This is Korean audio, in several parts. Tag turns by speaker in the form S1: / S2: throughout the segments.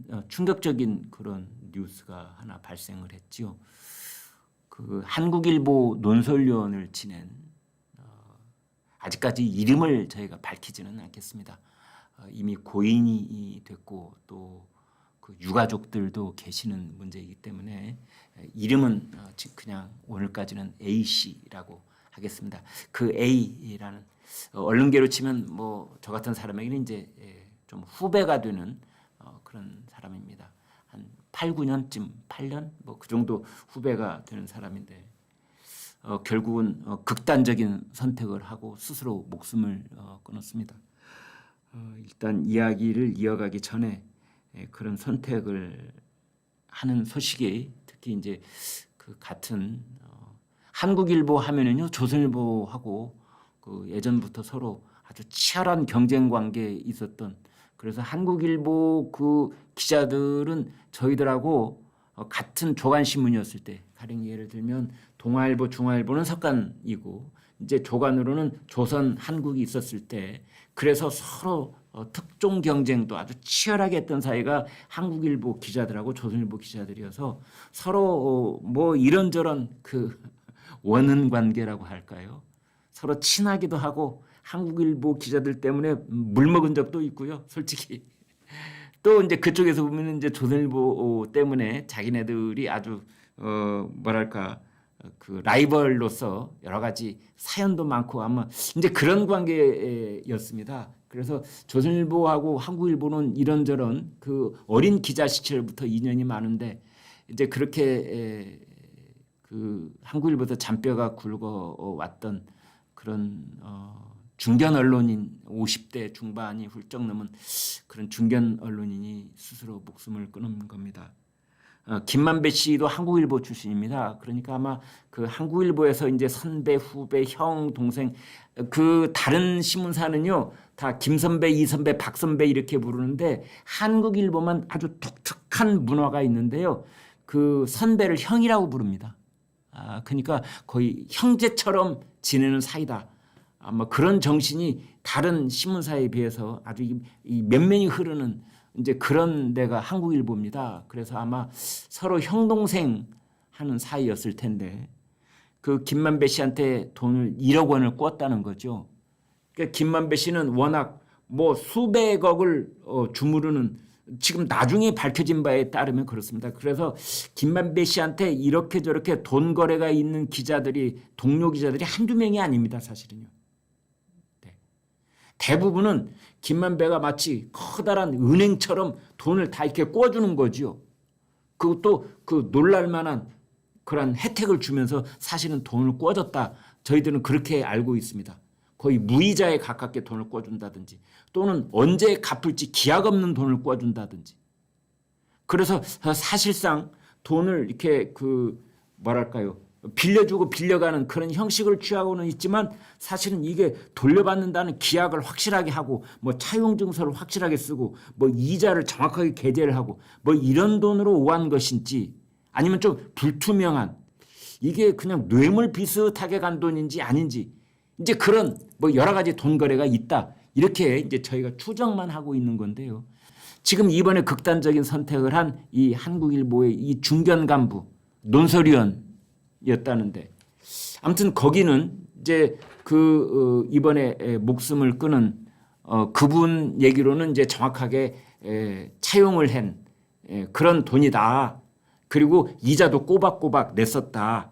S1: 참 충격적인 그런 뉴스가 하나 발생을 했지요. 그 한국일보 논설위원을 지낸 아직까지 이름을 저희가 밝히지는 않겠습니다. 이미 고인이 됐고 또 그 유가족들도 계시는 문제이기 때문에 이름은 그냥 오늘까지는 A 씨라고 하겠습니다. 그 A라는 언론계로 치면 뭐 저 같은 사람에게는 이제 좀 후배가 되는 그런 사람입니다. 한 8, 9년쯤 8년 뭐 그 정도 후배가 되는 사람인데 결국은 극단적인 선택을 하고 스스로 목숨을 끊었습니다. 일단 이야기를 이어가기 전에 그런 선택을 하는 소식이 특히 이제 그 같은 한국일보 하면은요 조선일보하고 그 예전부터 서로 아주 치열한 경쟁 관계에 있었던, 그래서 한국일보 그 기자들은 저희들하고 같은 조간신문이었을 때, 가령 예를 들면 동아일보, 중앙일보는 석간이고 이제 조간으로는 조선, 한국이 있었을 때 그래서 서로 특종 경쟁도 아주 치열하게 했던 사이가 한국일보 기자들하고 조선일보 기자들이어서 서로 뭐 이런저런 그 원은 관계라고 할까요? 서로 친하기도 하고 한국일보 기자들 때문에 물 먹은 적도 있고요. 솔직히 또 이제 그쪽에서 보면 이제 조선일보 때문에 자기네들이 아주 뭐랄까 그 라이벌로서 여러 가지 사연도 많고 아마 이제 그런 관계였습니다. 그래서 조선일보하고 한국일보는 이런저런 그 어린 기자 시절부터 인연이 많은데 이제 그렇게 그 한국일보에서 잔뼈가 굵어 왔던 그런 중견 언론인 50대 중반이 훌쩍 넘은 그런 중견 언론인이 스스로 목숨을 끊은 겁니다. 김만배 씨도 한국일보 출신입니다. 그러니까 아마 그 한국일보에서 이제 선배, 후배, 형, 동생 그 다른 신문사는요 다 김선배, 이선배, 박선배 이렇게 부르는데 한국일보만 아주 독특한 문화가 있는데요. 그 선배를 형이라고 부릅니다. 그러니까 거의 형제처럼 지내는 사이다. 아마 그런 정신이 다른 신문사에 비해서 아주 이 면면이 흐르는 이제 그런 데가 한국일보입니다. 그래서 아마 서로 형 동생 하는 사이였을 텐데 그 김만배 씨한테 돈을 1억 원을 꿨다는 거죠. 그러니까 김만배 씨는 워낙 뭐 수백억을 주무르는, 지금 나중에 밝혀진 바에 따르면 그렇습니다. 그래서 김만배 씨한테 이렇게 저렇게 돈 거래가 있는 기자들이, 동료 기자들이 한두 명이 아닙니다. 사실은요. 네. 대부분은 김만배가 마치 커다란 은행처럼 돈을 다 이렇게 꿔주는 거죠. 그것도 그 놀랄만한 그런 혜택을 주면서 사실은 돈을 꿔줬다. 저희들은 그렇게 알고 있습니다. 거의 무이자에 가깝게 돈을 꿔준다든지 또는 언제 갚을지 기약 없는 돈을 꿔준다든지. 그래서 사실상 돈을 이렇게 그 뭐랄까요, 빌려주고 빌려가는 그런 형식을 취하고는 있지만 사실은 이게 돌려받는다는 기약을 확실하게 하고 뭐 차용증서를 확실하게 쓰고 뭐 이자를 정확하게 계제를 하고 뭐 이런 돈으로 오한 것인지 아니면 좀 불투명한, 이게 그냥 뇌물 비슷하게 간 돈인지 아닌지 이제 그런 뭐 여러 가지 돈 거래가 있다. 이렇게 이제 저희가 추정만 하고 있는 건데요. 지금 이번에 극단적인 선택을 한 이 한국일보의 이 중견 간부 논설위원이었다는데 아무튼 거기는 이제 그 이번에 목숨을 끊은 그분 얘기로는 이제 정확하게 차용을 한 그런 돈이다. 그리고 이자도 꼬박꼬박 냈었다.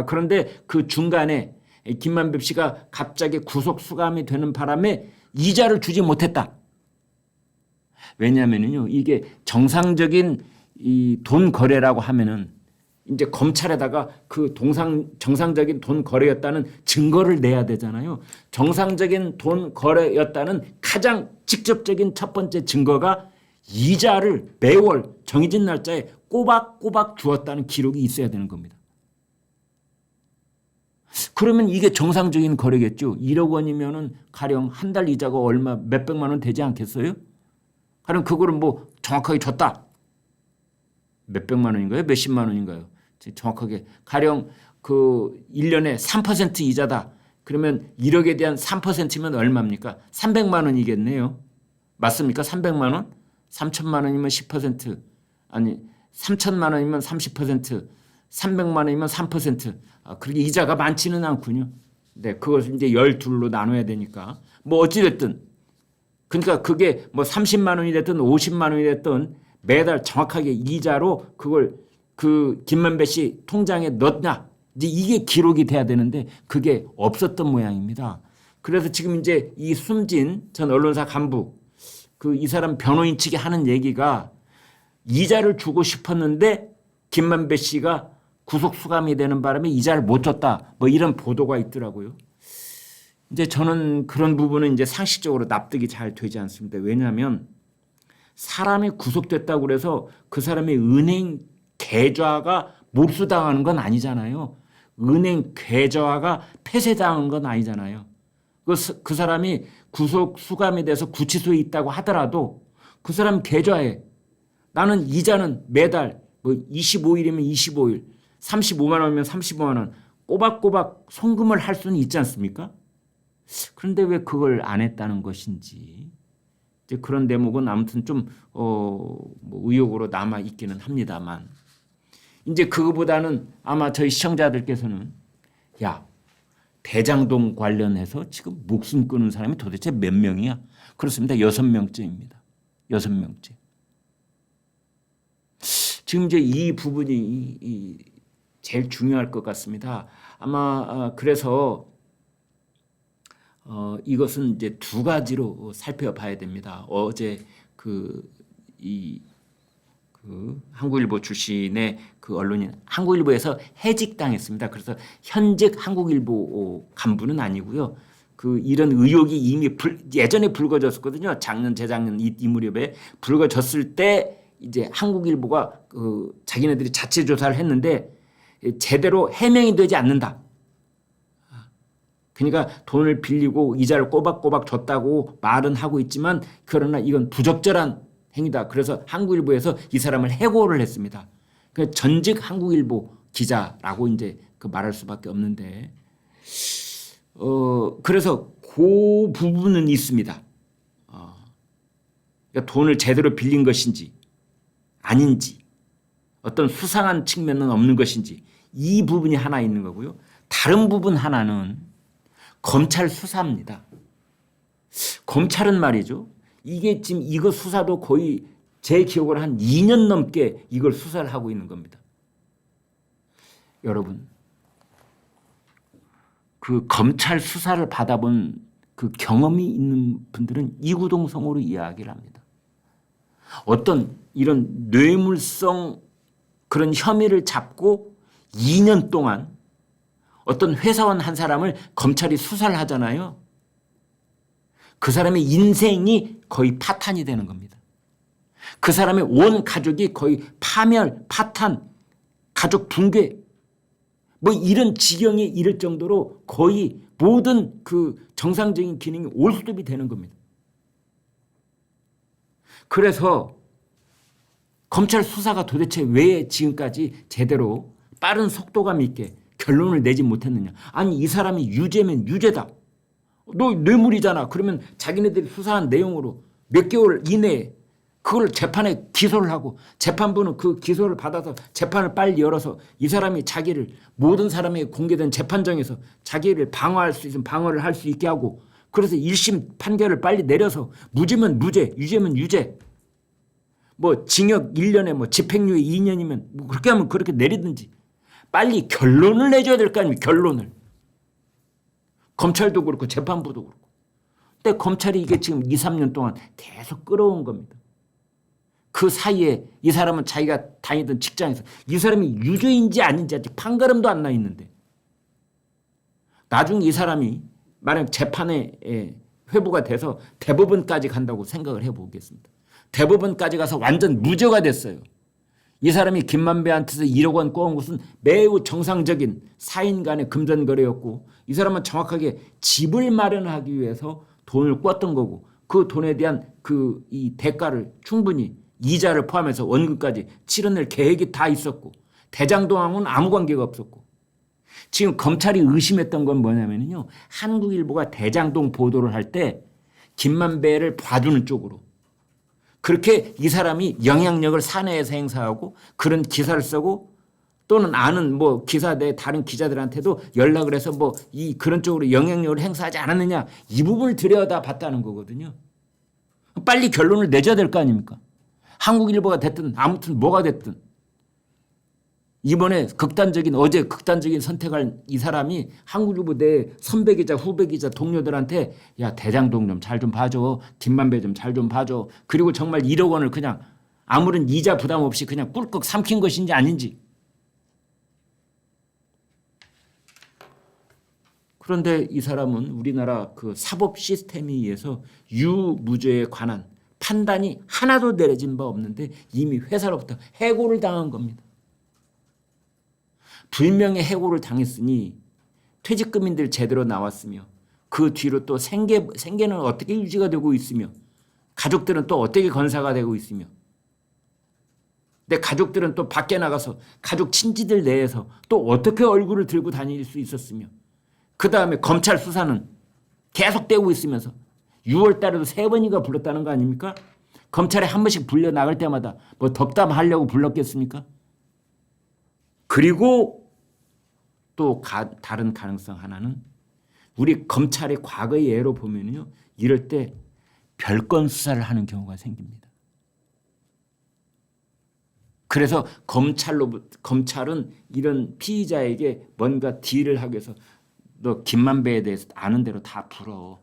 S1: 그런데 그 중간에 김만배 씨가 갑자기 구속 수감이 되는 바람에 이자를 주지 못했다. 왜냐하면요, 이게 정상적인 이 돈 거래라고 하면은 이제 검찰에다가 그 정상적인 돈 거래였다는 증거를 내야 되잖아요. 정상적인 돈 거래였다는 가장 직접적인 첫 번째 증거가 이자를 매월 정해진 날짜에 꼬박꼬박 주었다는 기록이 있어야 되는 겁니다. 그러면 이게 정상적인 거래겠죠. 1억 원이면은 가령 한 달 이자가 얼마 몇백만 원 되지 않겠어요? 가령 그거를 뭐 정확하게 줬다. 몇백만 원인가요? 몇십만 원인가요? 정확하게 가령 그 1년에 3% 이자다. 그러면 1억에 대한 3%면 얼마입니까? 300만 원이겠네요. 맞습니까? 300만 원? 3천만 원이면 10%, 아니 3천만 원이면 30%, 300만 원이면 3%. 그렇게 이자가 많지는 않군요. 네, 그것을 이제 12로 나눠야 되니까 뭐 어찌 됐든, 그러니까 그게 뭐 30만 원이 됐든 50만 원이 됐든 매달 정확하게 이자로 그걸 그 김만배 씨 통장에 넣냐, 이제 이게 기록이 돼야 되는데 그게 없었던 모양입니다. 그래서 지금 이제 이 숨진 전 언론사 간부, 그 이 사람 변호인 측이 하는 얘기가 이자를 주고 싶었는데 김만배 씨가 구속 수감이 되는 바람에 이자를 못 줬다, 뭐 이런 보도가 있더라고요. 이제 저는 그런 부분은 이제 상식적으로 납득이 잘 되지 않습니다. 왜냐하면 사람이 구속됐다고 그래서 그 사람의 은행 계좌가 몰수당하는 건 아니잖아요. 은행 계좌가 폐쇄당한 건 아니잖아요. 그 사람이 구속 수감이 돼서 구치소에 있다고 하더라도 그 사람 계좌에 나는 이자는 매달 뭐 25일이면 25일, 35만 원이면 35만 원 꼬박꼬박 송금을 할 수는 있지 않습니까? 그런데 왜 그걸 안 했다는 것인지, 이제 그런 대목은 아무튼 좀 뭐 의혹으로 남아 있기는 합니다만, 이제 그거보다는 아마 저희 시청자들께서는 야, 대장동 관련해서 지금 목숨 끊은 사람이 도대체 몇 명이야? 그렇습니다. 6명째입니다. 6명째. 지금 이제 이 부분이 제일 중요할 것 같습니다. 아마 그래서 이것은 이제 두 가지로 살펴봐야 됩니다. 어제 한국일보 출신의 그 언론인, 한국일보에서 해직당했습니다. 그래서 현직 한국일보 간부는 아니고요. 이런 의혹이 이미 예전에 불거졌었거든요. 작년, 재작년 이 무렵에 불거졌을 때 이제 한국일보가 자기네들이 자체 조사를 했는데 제대로 해명이 되지 않는다. 그러니까 돈을 빌리고 이자를 꼬박꼬박 줬다고 말은 하고 있지만 그러나 이건 부적절한 행위다. 그래서 한국일보에서 이 사람을 해고를 했습니다. 그러니까 전직 한국일보 기자라고 이제 말할 수밖에 없는데, 그래서 그 부분은 있습니다. 그러니까 돈을 제대로 빌린 것인지 아닌지, 어떤 수상한 측면은 없는 것인지, 이 부분이 하나 있는 거고요. 다른 부분 하나는 검찰 수사입니다. 검찰은 말이죠. 이게 지금 이거 수사도 거의 제 기억으로 한 2년 넘게 이걸 수사를 하고 있는 겁니다. 여러분, 그 검찰 수사를 받아본 그 경험이 있는 분들은 이구동성으로 이야기를 합니다. 어떤 이런 뇌물성 그런 혐의를 잡고 2년 동안 어떤 회사원 한 사람을 검찰이 수사를 하잖아요. 그 사람의 인생이 거의 파탄이 되는 겁니다. 그 사람의 온 가족이 거의 파멸, 파탄, 가족 붕괴, 뭐 이런 지경에 이를 정도로 거의 모든 그 정상적인 기능이 올스톱이 되는 겁니다. 그래서 검찰 수사가 도대체 왜 지금까지 제대로 빠른 속도감 있게 결론을 내지 못했느냐. 아니, 이 사람이 유죄면 유죄다. 너 뇌물이잖아. 그러면 자기네들이 수사한 내용으로 몇 개월 이내에 그걸 재판에 기소를 하고 재판부는 그 기소를 받아서 재판을 빨리 열어서 이 사람이 자기를 모든 사람에게 공개된 재판정에서 자기를 방어할 수 있으면 방어를 할 수 있게 하고, 그래서 1심 판결을 빨리 내려서 무죄면 무죄, 유죄면 유죄, 뭐 징역 1년에 뭐 집행유예 2년이면 뭐 그렇게 하면 그렇게 내리든지 빨리 결론을 내줘야 될 거 아닙니까? 결론을. 검찰도 그렇고 재판부도 그렇고. 근데 검찰이 이게 지금 2, 3년 동안 계속 끌어온 겁니다. 그 사이에 이 사람은 자기가 다니던 직장에서 이 사람이 유죄인지 아닌지 아직 판가름도 안 나 있는데, 나중에 이 사람이 만약 재판에 회부가 돼서 대법원까지 간다고 생각을 해보겠습니다. 대법원까지 가서 완전 무죄가 됐어요. 이 사람이 김만배한테서 1억 원 꼬은 것은 매우 정상적인 사인 간의 금전 거래였고, 이 사람은 정확하게 집을 마련하기 위해서 돈을 꿨던 거고, 그 돈에 대한 이 대가를 충분히 이자를 포함해서 원금까지 치러낼 계획이 다 있었고, 대장동하고는 아무 관계가 없었고, 지금 검찰이 의심했던 건 뭐냐면요, 한국일보가 대장동 보도를 할 때 김만배를 봐주는 쪽으로, 그렇게 이 사람이 영향력을 사내에서 행사하고 그런 기사를 쓰고 또는 아는 뭐 기사 내 다른 기자들한테도 연락을 해서 뭐 이 그런 쪽으로 영향력을 행사하지 않았느냐 이 부분을 들여다봤다는 거거든요. 빨리 결론을 내줘야 될 거 아닙니까? 한국일보가 됐든 아무튼 뭐가 됐든 이번에 어제 극단적인 선택할 이 사람이 한국일보 내 선배 기자, 후배 기자, 동료들한테 야 대장동 좀 잘 좀 봐줘, 김만배 좀 잘 좀 봐줘. 그리고 정말 1억 원을 그냥 아무런 이자 부담 없이 그냥 꿀꺽 삼킨 것인지 아닌지. 그런데 이 사람은 우리나라 그 사법 시스템에 의해서 유무죄에 관한 판단이 하나도 내려진 바 없는데 이미 회사로부터 해고를 당한 겁니다. 불명예 해고를 당했으니 퇴직금인들 제대로 나왔으며 그 뒤로 또 생계는 어떻게 유지가 되고 있으며 가족들은 또 어떻게 건사가 되고 있으며 내 가족들은 또 밖에 나가서 가족 친지들 내에서 또 어떻게 얼굴을 들고 다닐 수 있었으며 그 다음에 검찰 수사는 계속되고 있으면서 6월 달에도 3번인가 불렀다는 거 아닙니까? 검찰에 한 번씩 불려 나갈 때마다 뭐 덕담하려고 불렀겠습니까? 그리고 또 다른 가능성 하나는 우리 검찰의 과거의 예로 보면요. 이럴 때 별건 수사를 하는 경우가 생깁니다. 그래서 검찰은 이런 피의자에게 뭔가 딜을 하기 위해서 너 김만배에 대해서 아는 대로 다 불어.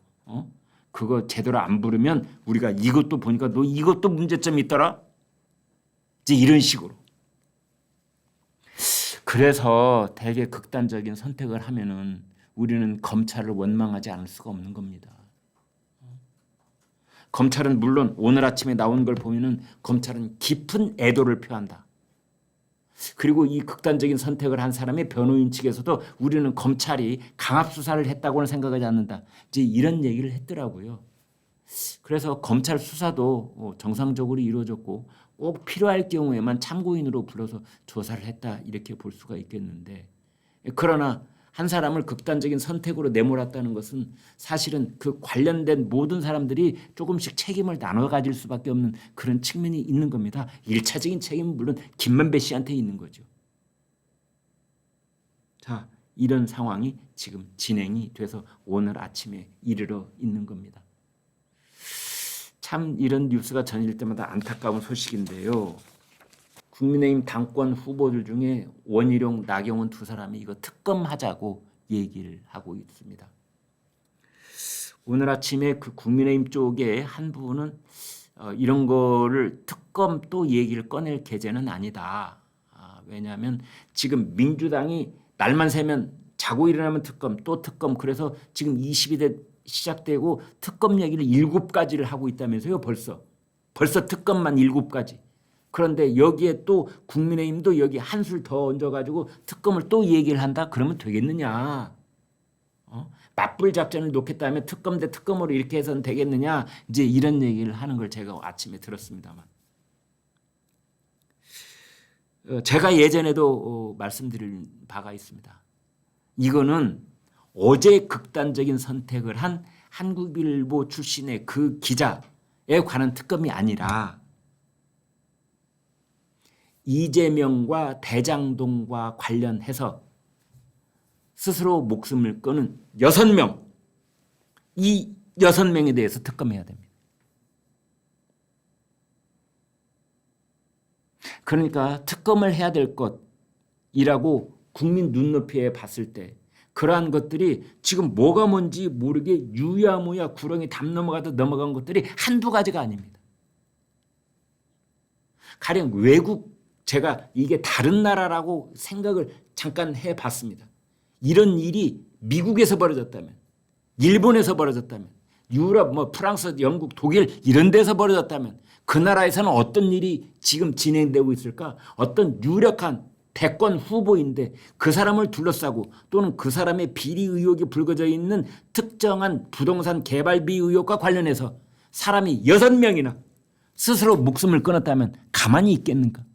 S1: 그거 제대로 안 부르면 우리가 이것도 보니까 너 이것도 문제점이 있더라. 이제 이런 식으로. 그래서 되게 극단적인 선택을 하면은 우리는 검찰을 원망하지 않을 수가 없는 겁니다. 검찰은 물론 오늘 아침에 나온 걸 보면은 검찰은 깊은 애도를 표한다. 그리고 이 극단적인 선택을 한 사람의 변호인 측에서도 우리는 검찰이 강압 수사를 했다고는 생각하지 않는다. 이제 이런 얘기를 했더라고요. 그래서 검찰 수사도 정상적으로 이루어졌고 꼭 필요할 경우에만 참고인으로 불러서 조사를 했다 이렇게 볼 수가 있겠는데 그러나 한 사람을 극단적인 선택으로 내몰았다는 것은 사실은 그 관련된 모든 사람들이 조금씩 책임을 나눠 가질 수밖에 없는 그런 측면이 있는 겁니다. 1차적인 책임은 물론 김만배 씨한테 있는 거죠. 자, 이런 상황이 지금 진행이 돼서 오늘 아침에 이르러 있는 겁니다. 참 이런 뉴스가 전해질 때마다 안타까운 소식인데요. 국민의힘 당권 후보들 중에 원희룡, 나경원 두 사람이 이거 특검하자고 얘기를 하고 있습니다. 오늘 아침에 그 국민의힘 쪽에 한 분은 이런 거를 특검 또 얘기를 꺼낼 계제는 아니다. 왜냐하면 지금 민주당이 날만 새면 자고 일어나면 특검 또 특검 그래서 지금 22대 시작되고 특검 얘기를 7가지를 하고 있다면서요. 벌써 특검만 7가지. 그런데 여기에 또 국민의힘도 여기 한술 더 얹어가지고 특검을 또 얘기를 한다? 그러면 되겠느냐? 맞불 작전을 놓겠다면 특검 대 특검으로 이렇게 해서는 되겠느냐? 이제 이런 얘기를 하는 걸 제가 아침에 들었습니다만. 제가 예전에도 말씀드린 바가 있습니다. 이거는 어제 극단적인 선택을 한 한국일보 출신의 그 기자에 관한 특검이 아니라 이재명과 대장동과 관련해서 스스로 목숨을 끊은 6명, 이 6명에 대해서 특검해야 됩니다. 그러니까 특검을 해야 될 것이라고 국민 눈높이에 봤을 때 그러한 것들이 지금 뭐가 뭔지 모르게 유야무야 구렁이 담 넘어가듯 넘어간 것들이 한두 가지가 아닙니다. 가령 외국 제가 이게 다른 나라라고 생각을 잠깐 해봤습니다. 이런 일이 미국에서 벌어졌다면 일본에서 벌어졌다면 유럽 뭐 프랑스 영국 독일 이런 데서 벌어졌다면 그 나라에서는 어떤 일이 지금 진행되고 있을까? 어떤 유력한 대권 후보인데 그 사람을 둘러싸고 또는 그 사람의 비리 의혹이 불거져 있는 특정한 부동산 개발비 의혹과 관련해서 사람이 6명이나 스스로 목숨을 끊었다면 가만히 있겠는가?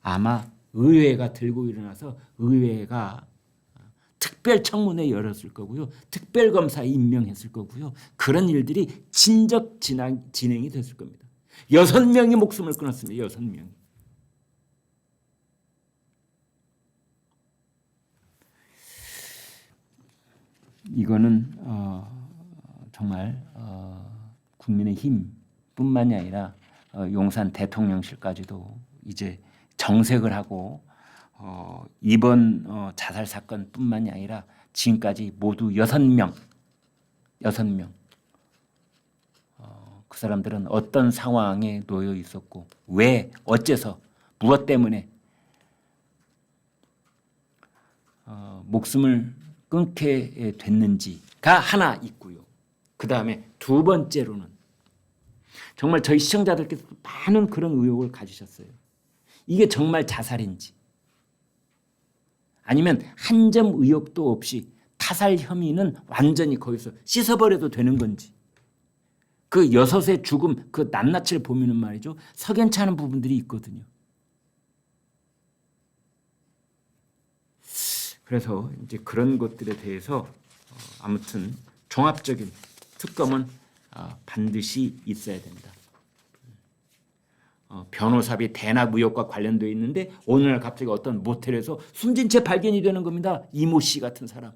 S1: 아마 의회가 들고 일어나서 의회가 특별청문회 열었을 거고요. 특별검사 임명했을 거고요. 그런 일들이 진작 진행이 됐을 겁니다. 6명이 목숨을 끊었습니다. 6명이. 이거는 정말 국민의힘뿐만이 아니라 용산 대통령실까지도 이제 정색을 하고 이번 자살 사건뿐만이 아니라 지금까지 모두 6명 그 사람들은 어떤 상황에 놓여 있었고 왜 어째서 무엇 때문에 목숨을 끊게 됐는지가 하나 있고요. 그 다음에 두 번째로는 정말 저희 시청자들께서 많은 그런 의혹을 가지셨어요. 이게 정말 자살인지 아니면 한 점 의혹도 없이 타살 혐의는 완전히 거기서 씻어버려도 되는 건지 그 여섯의 죽음 그 낱낱이를 보면은 말이죠. 석연치 않은 부분들이 있거든요. 그래서 이제 그런 것들에 대해서 아무튼 종합적인 특검은 반드시 있어야 된다. 변호사비 대납 의혹과 관련되어 있는데 어느 날 갑자기 어떤 모텔에서 숨진 채 발견이 되는 겁니다. 이모 씨 같은 사람.